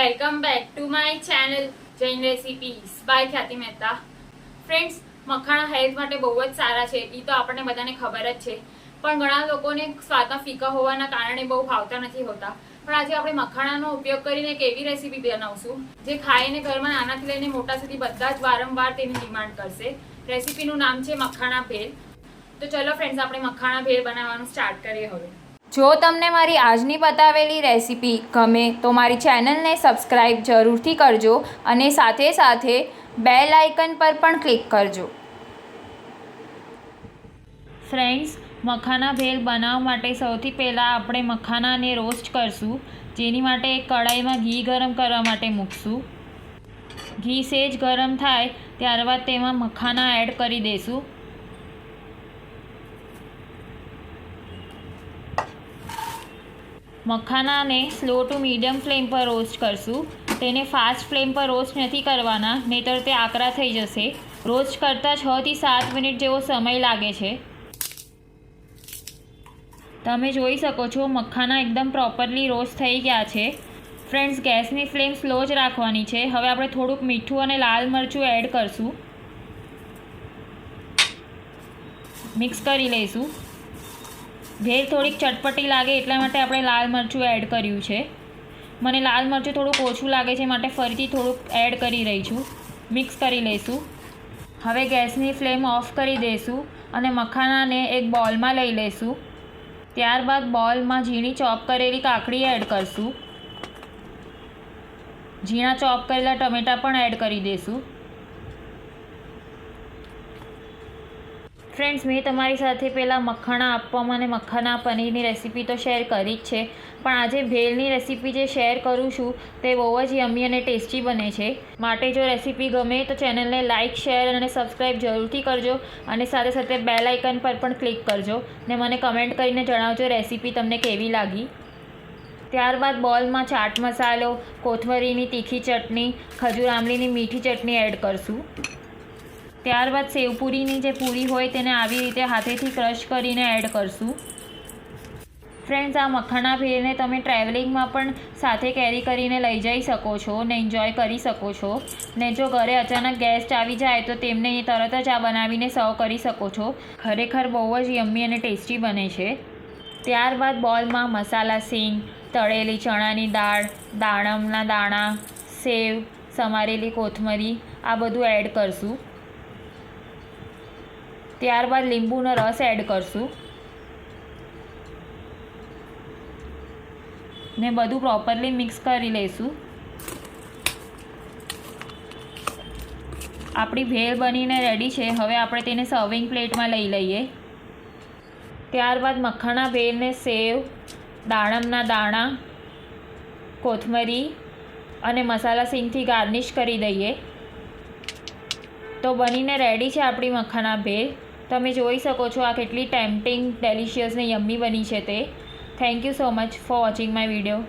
Welcome back to my channel Jain recipes by Khyati Mehta. Friends, makhana health માટે બહુ જ સારા છે એ તો આપણને બધાને ખબર જ છે, પણ ઘણા લોકોને સ્વાદમાં ફીકા હોવાના કારણે બહુ ભાવતા નથી હોતા. પણ આજે આપણે મખાણાનો ઉપયોગ કરીને એક એવી રેસીપી બનાવશું જે ખાઈને ઘરમાં નાનાથી લઈને મોટા સુધી બધા જ વારંવાર તેની ડિમાન્ડ કરશે. રેસીપીનું નામ છે મખાણા ભેળ. તો ચલો ફ્રેન્ડ્સ, આપણે મખાણા ભેળ બનાવવાનું સ્ટાર્ટ કરીએ હવે. જો તમને મારી આજની બતાવેલી રેસીપી ગમે તો મારી ચેનલને સબસ્ક્રાઈબ જરૂરથી કરજો અને સાથે સાથે બેલ આઇકન પર પણ ક્લિક કરજો. ફ્રેન્ડ્સ, મખાના ભેળ બનાવવા માટે સૌથી પહેલાં આપણે મખાનાને રોસ્ટ કરશું, જેની માટે એક કઢાઈમાં ઘી ગરમ કરવા માટે મૂકશું. ઘી સેજ ગરમ થાય ત્યારબાદ તેમાં મખાના એડ કરી દઈશું. મખાનાને સ્લો ટુ મીડિયમ ફ્લેમ પર રોસ્ટ કરશું. તેને ફાસ્ટ ફ્લેમ પર રોસ્ટ નથી કરવાના, નહીંતર તે આકરા થઈ જશે. રોસ્ટ કરતાં 6 થી 7 મિનિટ જેવો સમય લાગે છે. તમે જોઈ શકો છો મખાના એકદમ પ્રોપરલી રોસ્ટ થઈ ગયા છે. ફ્રેન્ડ્સ, ગેસની ફ્લેમ સ્લો જ રાખવાની છે. હવે આપણે થોડુંક મીઠું અને લાલ મરચું એડ કરશું. મિક્સ કરી લઈશું. ભેળ થોડીક ચટપટી લાગે એટલા માટે આપણે લાલ મરચું એડ કર્યું છે. મને લાલ મરચું થોડુંક ઓછું લાગે છે, માટે ફરીથી થોડુંક એડ કરી રહી છું. મિક્સ કરી લઈશું. હવે ગેસની ફ્લેમ ઓફ કરી દઈશું અને મખાનાને એક બોલમાં લઈ લઈશું. ત્યારબાદ બોલમાં ઝીણી ચોપ કરેલી કાકડી એડ કરશું. ઝીણા ચોપ કરેલા ટમેટાં પણ એડ કરી દઈશું. ફ્રેન્ડ્સ, મેં તમારી સાથે પહેલાં મખાણા આપવામાં અને મખાના પનીરની રેસીપી તો શેર કરી જ છે, પણ આજે ભેળની રેસીપી જે શેર કરું છું તે બહુ જ યમ્મી અને ટેસ્ટી બને છે. માટે જો રેસીપી ગમે તો ચેનલને લાઇક, શેર અને સબસ્ક્રાઈબ જરૂરથી કરજો અને સાથે સાથે બેલ આઇકન પર પણ ક્લિક કરજો ને મને કમેન્ટ કરીને જણાવજો રેસીપી તમને કેવી લાગી. ત્યારબાદ બોલમાં ચાટ મસાલો, કોથમરીની તીખી ચટણી, ખજૂર આમલીની મીઠી ચટણી એડ કરશું. ત્યારબાદ સેવપુરીની જે પૂરી હોય તેને આવી રીતે હાથેથી ક્રશ કરીને એડ કરશું. ફ્રેન્ડ્સ, આ મખાના ભેળને તમે ટ્રાવેલિંગમાં પણ સાથે કેરી કરીને લઈ જઈ શકો છો ને એન્જોય કરી શકો છો. ને જો ઘરે અચાનક ગેસ્ટ આવી જાય તો તેમને તરત જ આ બનાવીને સર્વ કરી શકો છો. ખરેખર બહુ જ યમ્મી અને ટેસ્ટી બને છે. ત્યારબાદ બોલમાં મસાલા સિંગ, તળેલી ચણાની દાળ, દાડમના દાણા, સેવ, સમારેલી કોથમરી આ બધું એડ કરશું. ત્યારબાદ લીંબુનો રસ એડ કરશું ને બધું પ્રોપરલી મિક્સ કરી લઈશું. આપણી ભેળ બનીને રેડી છે. હવે આપણે તેને સર્વિંગ પ્લેટમાં લઈ લઈએ. ત્યારબાદ મખાના ભેળને સેવ, દાડમના દાણા, કોથમરી અને મસાલા સિંગથી ગાર્નિશ કરી દઈએ. તો બનીને રેડી છે આપણી મખાના ભેળ. તમે જોઈ શકો છો આ કેટલી ટેમ્પટિંગ, ડેલિશિયસ ને યમ્મી બની છે તે. Thank you so much for watching my video.